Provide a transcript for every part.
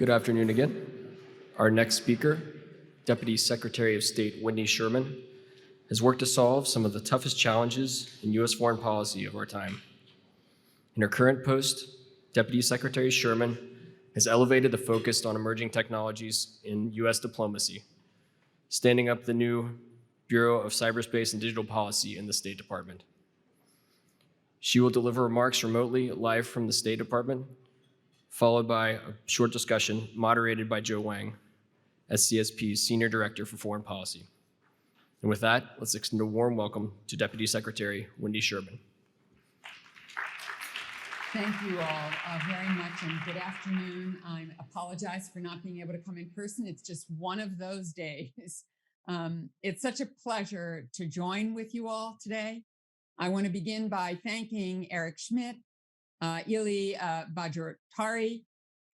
Good afternoon again. Our next speaker, Deputy Secretary of State Wendy Sherman, has worked to solve some of the toughest challenges in U.S. foreign policy of our time. In her current post, Deputy Secretary Sherman has elevated the focus on emerging technologies in U.S. diplomacy, standing up the new Bureau of Cyberspace and Digital Policy in the State Department. She will deliver remarks remotely live from the State Department, followed by a short discussion moderated by Joe Wang, SCSP's Senior Director for Foreign Policy. And with that, let's extend a warm welcome to Deputy Secretary Wendy Sherman. Thank you all very much, and good afternoon. I apologize for not being able to come in person. It's just one of those days. It's such a pleasure to join with you all today. I want to begin by thanking Eric Schmidt, Ili Bajortari,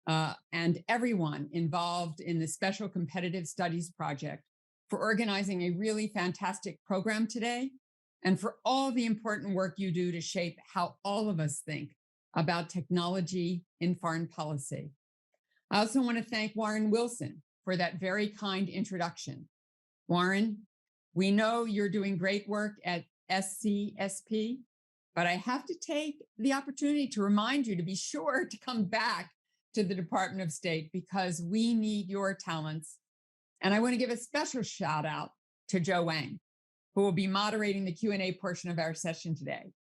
and everyone involved in the Special Competitive Studies Project for organizing a really fantastic program today, and for all the important work you do to shape how all of us think about technology in foreign policy. I also want to thank Warren Wilson for that very kind introduction. Warren, we know you're doing great work at SCSP, but I have to take the opportunity to remind you to be sure to come back to the Department of State because we need your talents. And I want to give a special shout out to Joe Wang, who will be moderating the Q&A portion of our session today.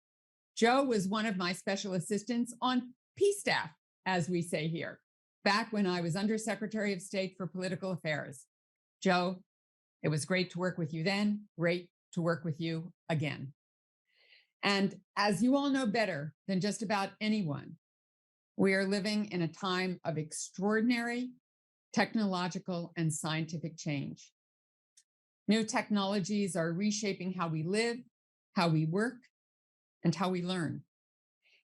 Joe was one of my special assistants on P staff, as we say here, back when I was Undersecretary of State for Political Affairs. Joe, it was great to work with you then, great to work with you again. And as you all know better than just about anyone, we are living in a time of extraordinary technological and scientific change. New technologies are reshaping how we live, how we work, and how we learn.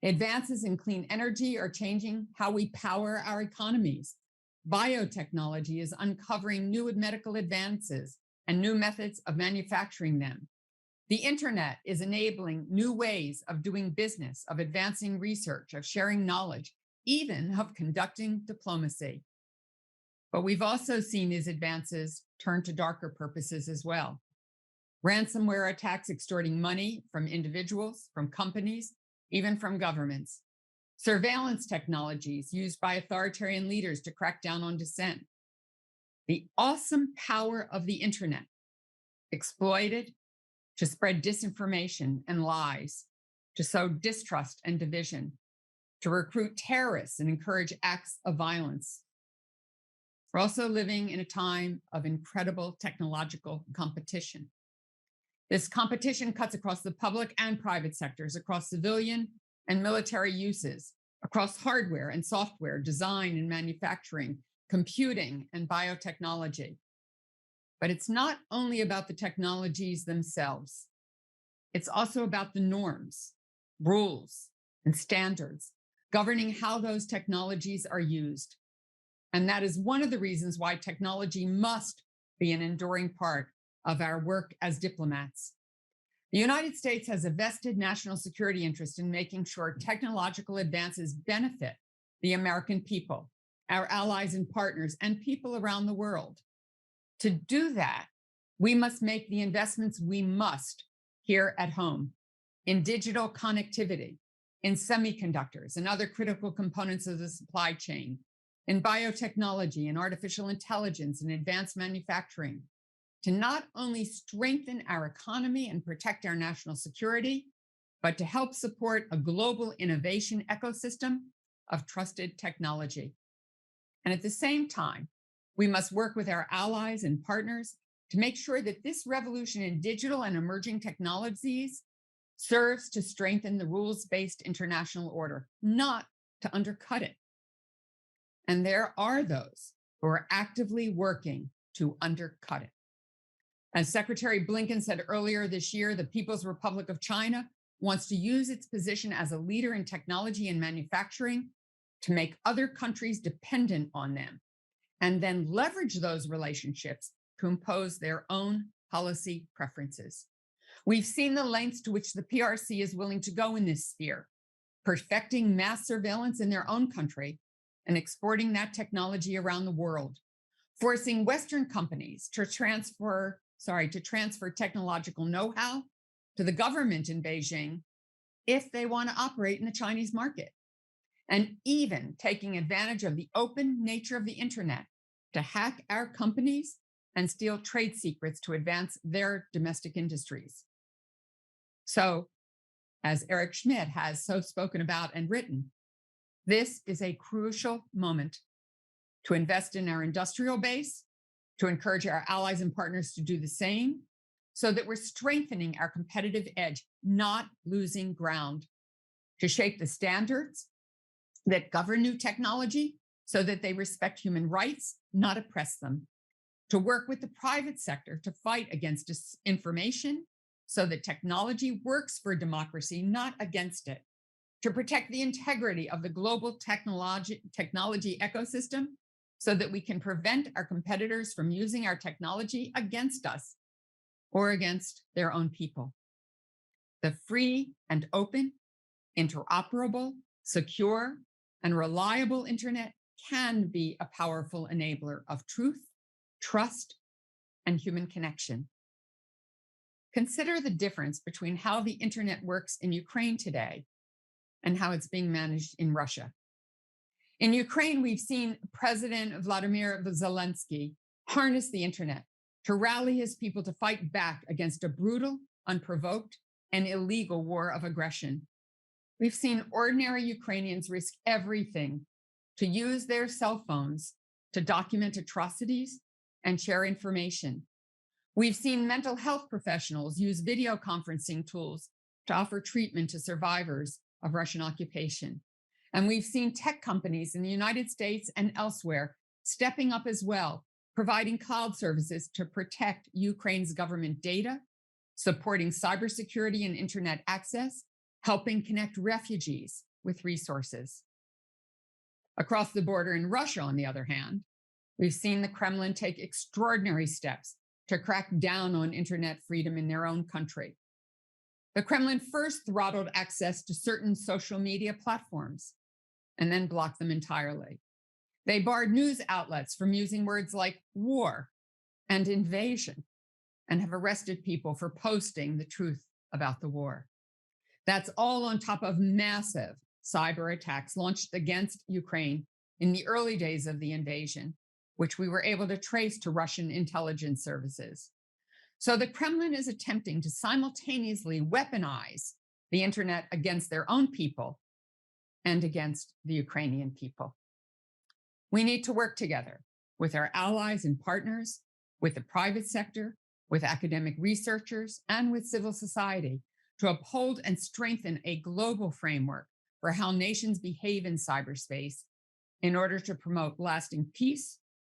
Advances in clean energy are changing how we power our economies. Biotechnology is uncovering new medical advances and new methods of manufacturing them. The internet is enabling new ways of doing business, of advancing research, of sharing knowledge, even of conducting diplomacy. But we've also seen these advances turn to darker purposes as well. Ransomware attacks extorting money from individuals, from companies, even from governments. Surveillance technologies used by authoritarian leaders to crack down on dissent. The awesome power of the internet, exploited to spread disinformation and lies, to sow distrust and division, to recruit terrorists and encourage acts of violence. We're also living in a time of incredible technological competition. This competition cuts across the public and private sectors, across civilian and military uses, across hardware and software, design and manufacturing, computing and biotechnology. But it's not only about the technologies themselves. It's also about the norms, rules, and standards governing how those technologies are used. And that is one of the reasons why technology must be an enduring part of our work as diplomats. The United States has a vested national security interest in making sure technological advances benefit the American people, our allies and partners, and people around the world. To do that, we must make the investments we must here at home in digital connectivity, in semiconductors and other critical components of the supply chain, in biotechnology and artificial intelligence and advanced manufacturing, to not only strengthen our economy and protect our national security, but to help support a global innovation ecosystem of trusted technology. And at the same time, we must work with our allies and partners to make sure that this revolution in digital and emerging technologies serves to strengthen the rules-based international order, not to undercut it. And there are those who are actively working to undercut it. As Secretary Blinken said earlier this year, the People's Republic of China wants to use its position as a leader in technology and manufacturing to make other countries dependent on them, and then leverage those relationships to impose their own policy preferences. We've seen the lengths to which the PRC is willing to go in this sphere, perfecting mass surveillance in their own country and exporting that technology around the world, forcing Western companies to transfer technological know-how to the government in Beijing if they want to operate in the Chinese market, and even taking advantage of the open nature of the internet to hack our companies and steal trade secrets to advance their domestic industries. So, as Eric Schmidt has so spoken about and written, this is a crucial moment to invest in our industrial base, to encourage our allies and partners to do the same, so that we're strengthening our competitive edge, not losing ground, to shape the standards that govern new technology so that they respect human rights, not oppress them, to work with the private sector to fight against disinformation so that technology works for democracy, not against it, to protect the integrity of the global technology ecosystem so that we can prevent our competitors from using our technology against us or against their own people. The free and open, interoperable, secure, and reliable internet can be a powerful enabler of truth, trust, and human connection. Consider the difference between how the internet works in Ukraine today and how it's being managed in Russia. In Ukraine, we've seen President Vladimir Zelensky harness the internet to rally his people to fight back against a brutal, unprovoked, and illegal war of aggression. We've seen ordinary Ukrainians risk everything to use their cell phones to document atrocities and share information. We've seen mental health professionals use video conferencing tools to offer treatment to survivors of Russian occupation. And we've seen tech companies in the United States and elsewhere stepping up as well, providing cloud services to protect Ukraine's government data, supporting cybersecurity and internet access, helping connect refugees with resources. Across the border in Russia, on the other hand, we've seen the Kremlin take extraordinary steps to crack down on internet freedom in their own country. The Kremlin first throttled access to certain social media platforms and then blocked them entirely. They barred news outlets from using words like war and invasion and have arrested people for posting the truth about the war. That's all on top of massive cyber attacks launched against Ukraine in the early days of the invasion, which we were able to trace to Russian intelligence services. So the Kremlin is attempting to simultaneously weaponize the internet against their own people and against the Ukrainian people. We need to work together with our allies and partners, with the private sector, with academic researchers, and with civil society to uphold and strengthen a global framework for how nations behave in cyberspace in order to promote lasting peace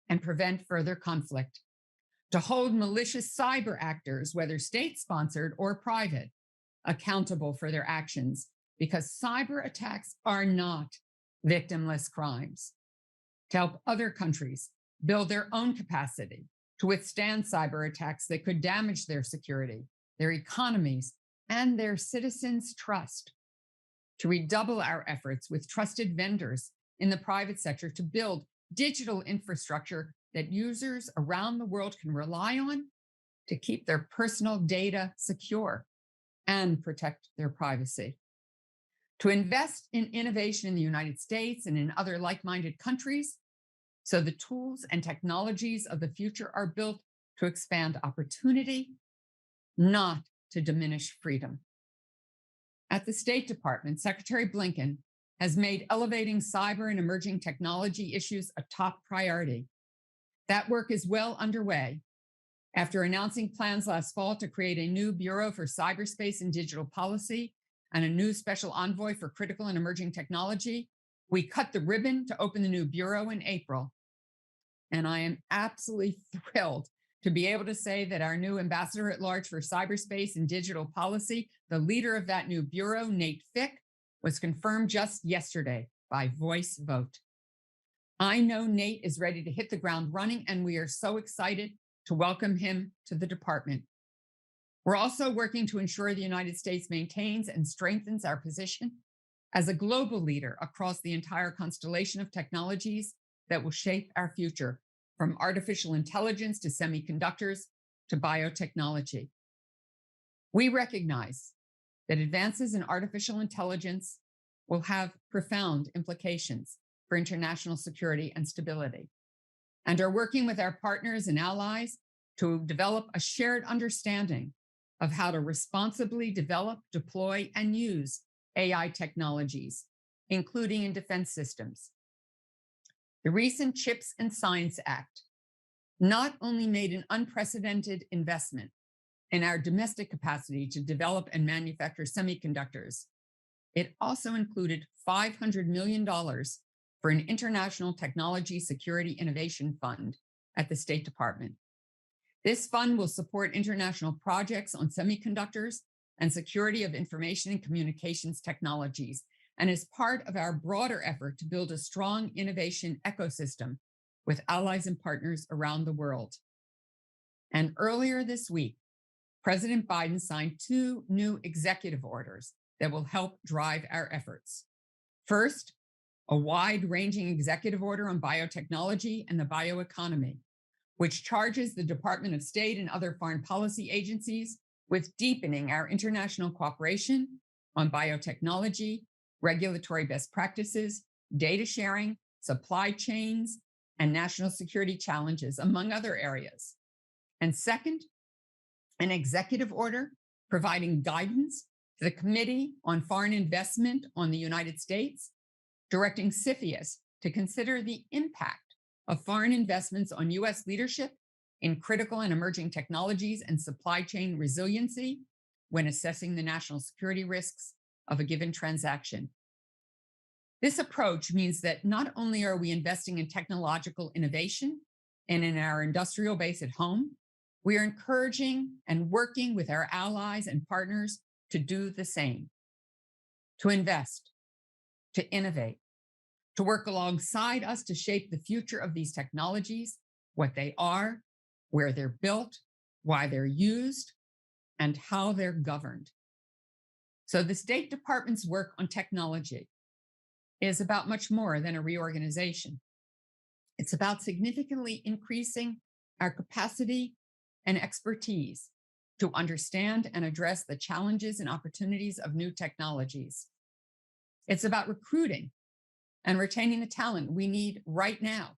and prevent further conflict, to hold malicious cyber actors, whether state-sponsored or private, accountable for their actions, because cyber attacks are not victimless crimes, to help other countries build their own capacity to withstand cyber attacks that could damage their security, their economies, and their citizens' trust, to redouble our efforts with trusted vendors in the private sector to build digital infrastructure that users around the world can rely on to keep their personal data secure and protect their privacy. To invest in innovation in the United States and in other like-minded countries so the tools and technologies of the future are built to expand opportunity, not to diminish freedom. At the State Department, Secretary Blinken has made elevating cyber and emerging technology issues a top priority. That work is well underway. After announcing plans last fall to create a new Bureau for Cyberspace and Digital Policy and a new special envoy for critical and emerging technology, we cut the ribbon to open the new Bureau in April. And I am absolutely thrilled to be able to say that our new Ambassador at Large for Cyberspace and Digital Policy, the leader of that new Bureau, Nate Fick, was confirmed just yesterday by voice vote. I know Nate is ready to hit the ground running, and we are so excited to welcome him to the department. We're also working to ensure the United States maintains and strengthens our position as a global leader across the entire constellation of technologies that will shape our future, from artificial intelligence to semiconductors to biotechnology. We recognize that advances in artificial intelligence will have profound implications for international security and stability, and are working with our partners and allies to develop a shared understanding of how to responsibly develop, deploy, and use AI technologies, including in defense systems. The recent CHIPS and Science Act not only made an unprecedented investment in our domestic capacity to develop and manufacture semiconductors, it also included $500 million for an international technology security innovation fund at the State Department. This fund will support international projects on semiconductors and security of information and communications technologies, and is part of our broader effort to build a strong innovation ecosystem with allies and partners around the world. And earlier this week, President Biden signed 2 new executive orders that will help drive our efforts. First, a wide-ranging executive order on biotechnology and the bioeconomy, which charges the Department of State and other foreign policy agencies with deepening our international cooperation on biotechnology, regulatory best practices, data sharing, supply chains, and national security challenges, among other areas. And second, an executive order providing guidance to the Committee on Foreign Investment on the United States, directing CFIUS to consider the impact of foreign investments on U.S. leadership in critical and emerging technologies and supply chain resiliency when assessing the national security risks of a given transaction. This approach means that not only are we investing in technological innovation and in our industrial base at home, we are encouraging and working with our allies and partners to do the same, to invest, to innovate, to work alongside us to shape the future of these technologies, what they are, where they're built, why they're used, and how they're governed. So the State Department's work on technology is about much more than a reorganization. It's about significantly increasing our capacity and expertise to understand and address the challenges and opportunities of new technologies. It's about recruiting and retaining the talent we need right now,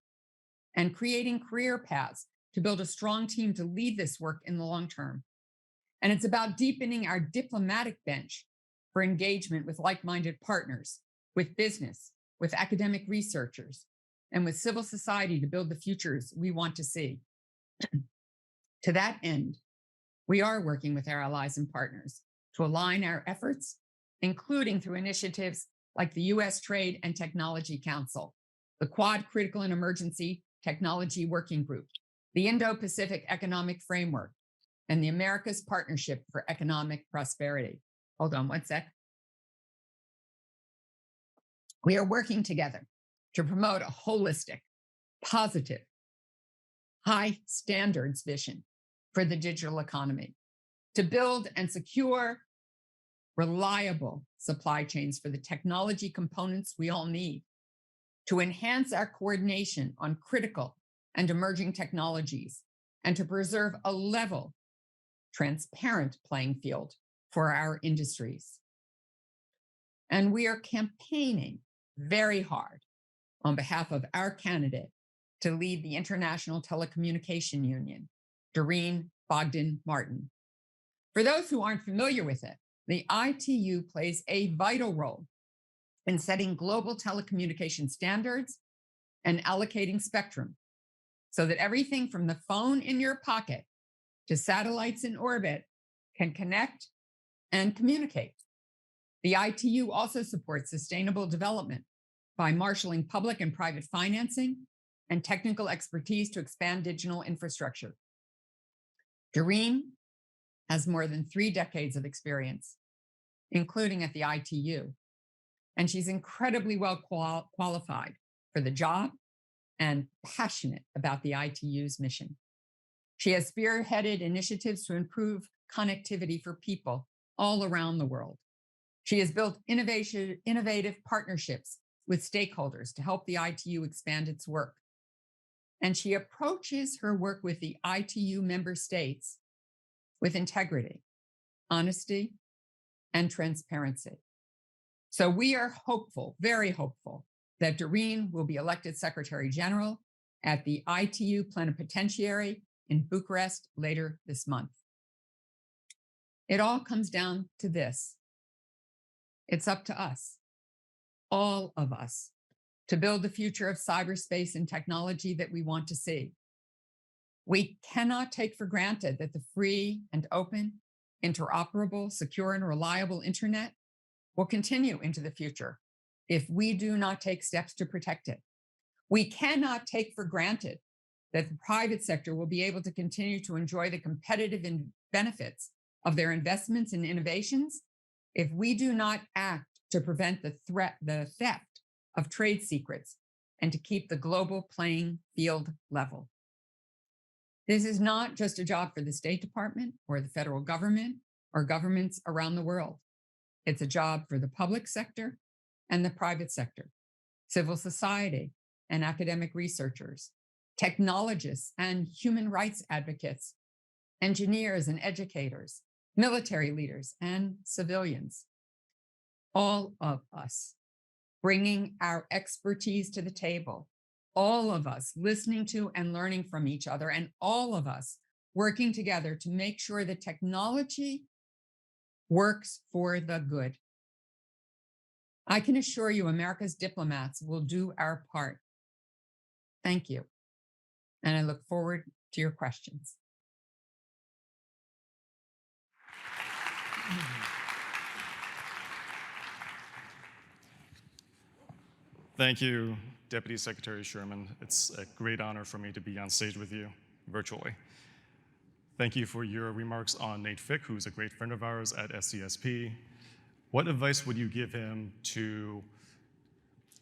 and creating career paths to build a strong team to lead this work in the long term. And it's about deepening our diplomatic bench for engagement with like-minded partners, with business, with academic researchers, and with civil society to build the futures we want to see. To that end, we are working with our allies and partners to align our efforts, including through initiatives like the U.S. Trade and Technology Council, the Quad Critical and Emergency Technology Working Group, the Indo-Pacific Economic Framework, and the Americas Partnership for Economic Prosperity. Hold on one sec. We are working together to promote a holistic, positive, high standards vision for the digital economy, to build and secure reliable supply chains for the technology components we all need, to enhance our coordination on critical and emerging technologies, and to preserve a level, transparent playing field for our industries. And we are campaigning very hard on behalf of our candidate to lead the International Telecommunication Union, Doreen Bogdan-Martin. For those who aren't familiar with it, the ITU plays a vital role in setting global telecommunication standards and allocating spectrum so that everything from the phone in your pocket to satellites in orbit can connect and communicate. The ITU also supports sustainable development by marshaling public and private financing and technical expertise to expand digital infrastructure. Doreen has more than 3 decades of experience, including at the ITU, and she's incredibly well qualified for the job and passionate about the ITU's mission. She has spearheaded initiatives to improve connectivity for people all around the world. She has built innovative partnerships with stakeholders to help the ITU expand its work. And she approaches her work with the ITU member states with integrity, honesty, and transparency. So we are hopeful, very hopeful, that Doreen will be elected Secretary General at the ITU Plenipotentiary in Bucharest later this month. It all comes down to this. It's up to us, all of us, to build the future of cyberspace and technology that we want to see. We cannot take for granted that the free and open, interoperable, secure, and reliable internet will continue into the future if we do not take steps to protect it. We cannot take for granted that the private sector will be able to continue to enjoy the competitive benefits of their investments and innovations if we do not act to prevent the theft of trade secrets and to keep the global playing field level. This is not just a job for the State Department or the federal government or governments around the world. It's a job for the public sector and the private sector, civil society and academic researchers, technologists and human rights advocates, engineers and educators, military leaders and civilians. All of us bringing our expertise to the table, all of us listening to and learning from each other, and all of us working together to make sure that technology works for the good. I can assure you America's diplomats will do our part. Thank you. And I look forward to your questions. Thank you, Deputy Secretary Sherman. It's a great honor for me to be on stage with you virtually. Thank you for your remarks on Nate Fick, who's a great friend of ours at SCSP. What advice would you give him to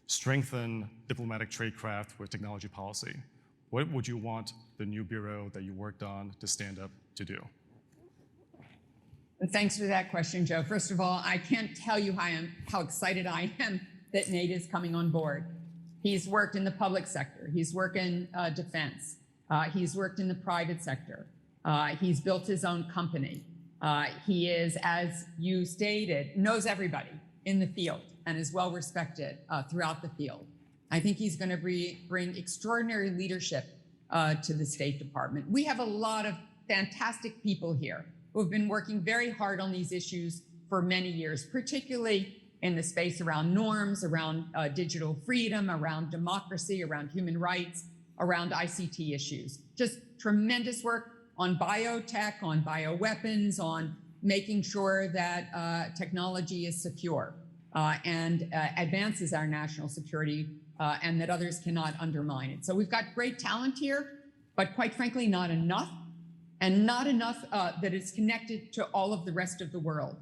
strengthen diplomatic tradecraft with technology policy? What would you want the new bureau that you worked on to stand up to do? Thanks for that question, Joe. First of all, I can't tell you how excited I am that Nate is coming on board. He's worked in the public sector. He's worked in defense. He's worked in the private sector. He's built his own company. He is, as you stated, knows everybody in the field and is well respected throughout the field. I think he's going to bring extraordinary leadership to the State Department. We have a lot of fantastic people here who have been working very hard on these issues for many years, particularly in the space around norms, around digital freedom, around democracy, around human rights, around ICT issues. Just tremendous work on biotech, on bioweapons, on making sure that technology is secure and advances our national security and that others cannot undermine it. So we've got great talent here, but quite frankly, not enough, and not enough that is connected to all of the rest of the world.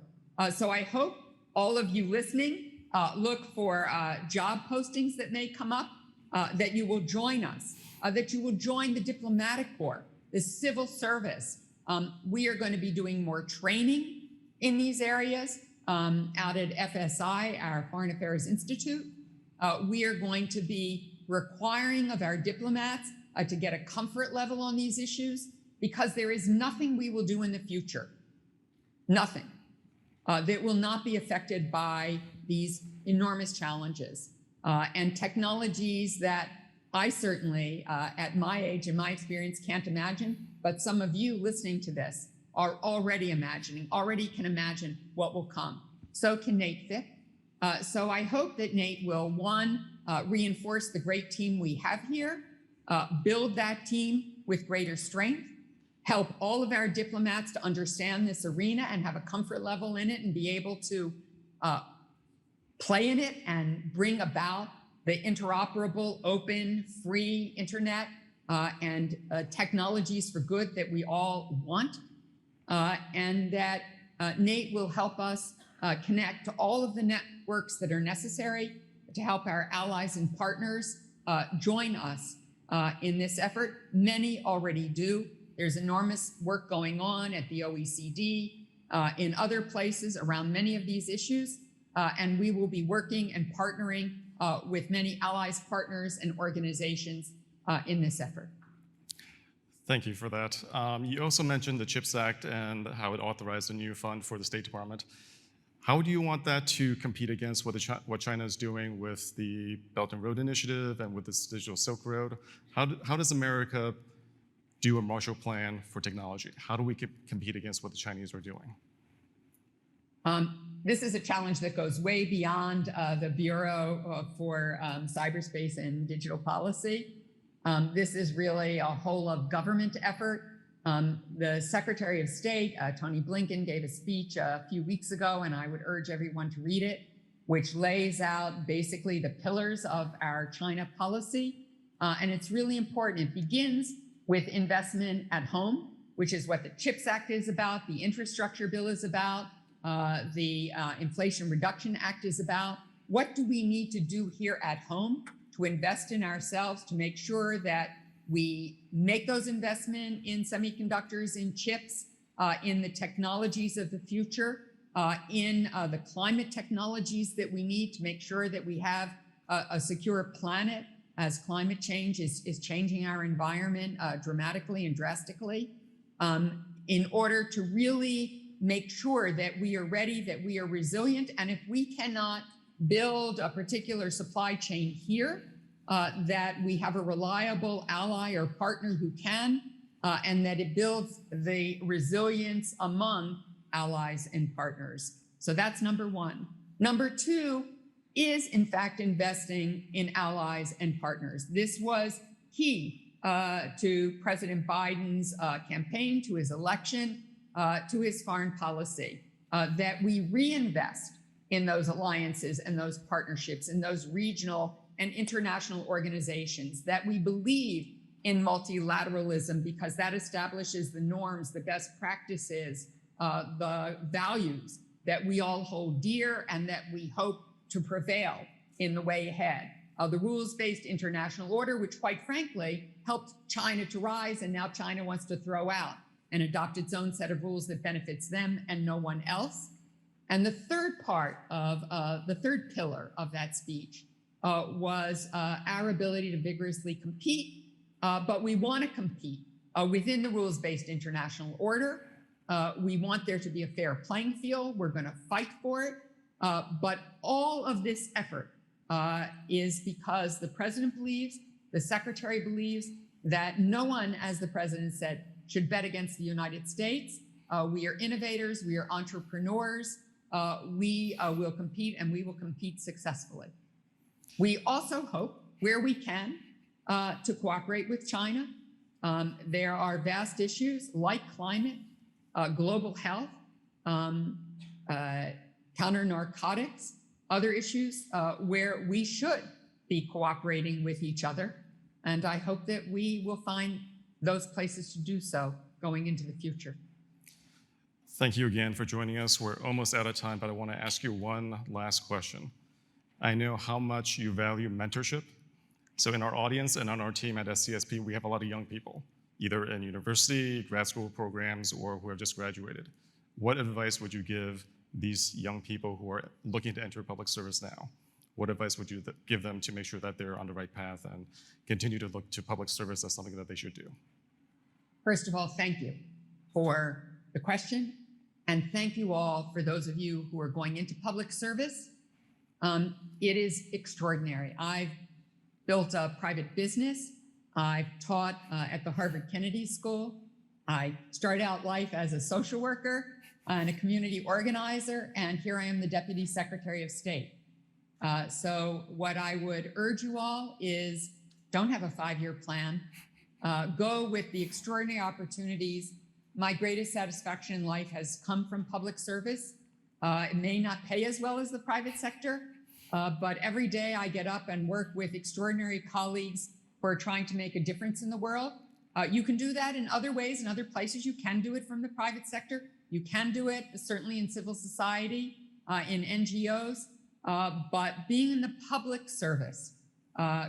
So I hope all of you listening look for job postings that may come up, that you will join us, that you will join the diplomatic corps, the civil service. We are going to be doing more training in these areas out at FSI, our Foreign Affairs Institute. We are going to be requiring of our diplomats to get a comfort level on these issues, because there is nothing we will do in the future, nothing, that will not be affected by these enormous challenges and technologies that I certainly, at my age and my experience, can't imagine, but some of you listening to this are already imagining, already can imagine what will come. So can Nate Fick. So I hope that Nate will, one, reinforce the great team we have here, build that team with greater strength, help all of our diplomats to understand this arena and have a comfort level in it and be able to play in it and bring about the interoperable, open, free internet and technologies for good that we all want. And that Nate will help us connect to all of the networks that are necessary to help our allies and partners join us in this effort. Many already do. There's enormous work going on at the OECD, in other places around many of these issues. and we will be working and partnering with many allies, partners, and organizations in this effort. Thank you for that. You also mentioned the CHIPS Act and how it authorized a new fund for the State Department. How do you want that to compete against what China is doing with the Belt and Road Initiative and with this Digital Silk Road? How does America do a Marshall Plan for technology? How do we compete against what the Chinese are doing? This is a challenge that goes way beyond the Bureau for Cyberspace and Digital Policy. This is really a whole of government effort. The Secretary of State, Tony Blinken, gave a speech a few weeks ago, and I would urge everyone to read it, which lays out basically the pillars of our China policy. And it's really important. It begins with investment at home, which is what the CHIPS Act is about, the infrastructure bill is about, the Inflation Reduction Act is about. What do we need to do here at home to invest in ourselves, to make sure that we make those investments in semiconductors, in chips, in the technologies of the future, in the climate technologies that we need to make sure that we have a secure planet as climate change is changing our environment dramatically and drastically, in order to really make sure that we are ready, that we are resilient, and if we cannot build a particular supply chain here, that we have a reliable ally or partner who can, and that it builds the resilience among allies and partners. So that's number one. Number two is, in fact, investing in allies and partners. This was key to President Biden's campaign, to his election, to his foreign policy, that we reinvest in those alliances and those partnerships, in those regional and international organizations, that we believe in multilateralism because that establishes the norms, the best practices, the values that we all hold dear and that we hope to prevail in the way ahead. The rules-based international order, which quite frankly helped China to rise, and now China wants to throw out and adopt its own set of rules that benefits them and no one else. And the third part of the third pillar of that speech was our ability to vigorously compete, but we want to compete within the rules-based international order. We want there to be a fair playing field. We're going to fight for it. But all of this effort is because the president believes, the secretary believes that no one, as the president said, should bet against the United States. We are innovators. We are entrepreneurs. We will compete, and we will compete successfully. We also hope, where we can, to cooperate with China. There are vast issues like climate, global health, counter-narcotics, other issues where we should be cooperating with each other. And I hope that we will find those places to do so going into the future. Thank you again for joining us. We're almost out of time, but I want to ask you one last question. I know how much you value mentorship. So in our audience and on our team at SCSP, we have a lot of young people, either in university, grad school programs, or who have just graduated. What advice would you give these young people who are looking to enter public service now? What advice would you give them to make sure that they're on the right path and continue to look to public service as something that they should do? First of all, thank you for the question. And thank you all for those of you who are going into public service. It is extraordinary. I've built a private business. I've taught at the Harvard Kennedy School. I started out life as a social worker and a community organizer, and here I am the Deputy Secretary of State. So what I would urge you all is don't have a 5-year plan. Go with the extraordinary opportunities. My greatest satisfaction in life has come from public service. It may not pay as well as the private sector, but every day I get up and work with extraordinary colleagues who are trying to make a difference in the world. You can do that in other ways, in other places. You can do it from the private sector. You can do it certainly in civil society, in NGOs, but being in the public service,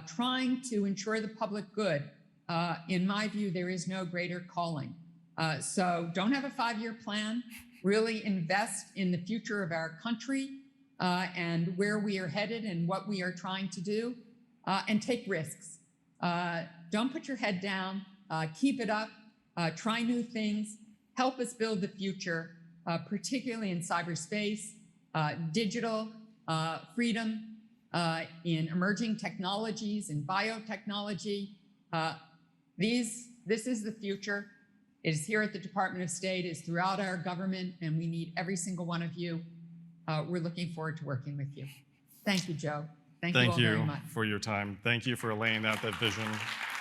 trying to ensure the public good, in my view, there is no greater calling. So don't have a 5-year plan. Really invest in the future of our country. and where we are headed and what we are trying to do, and take risks. Don't put your head down. Keep it up. Try new things. Help us build the future, particularly in cyberspace, digital freedom, in emerging technologies, in biotechnology. This is the future. It is here at the Department of State, it is throughout our government, and we need every single one of you. We're looking forward to working with you. Thank you, Joe. Thank you all very much. Thank you for your time. Thank you for laying out that vision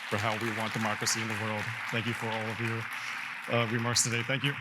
for how we want democracy in the world. Thank you for all of your remarks today. Thank you.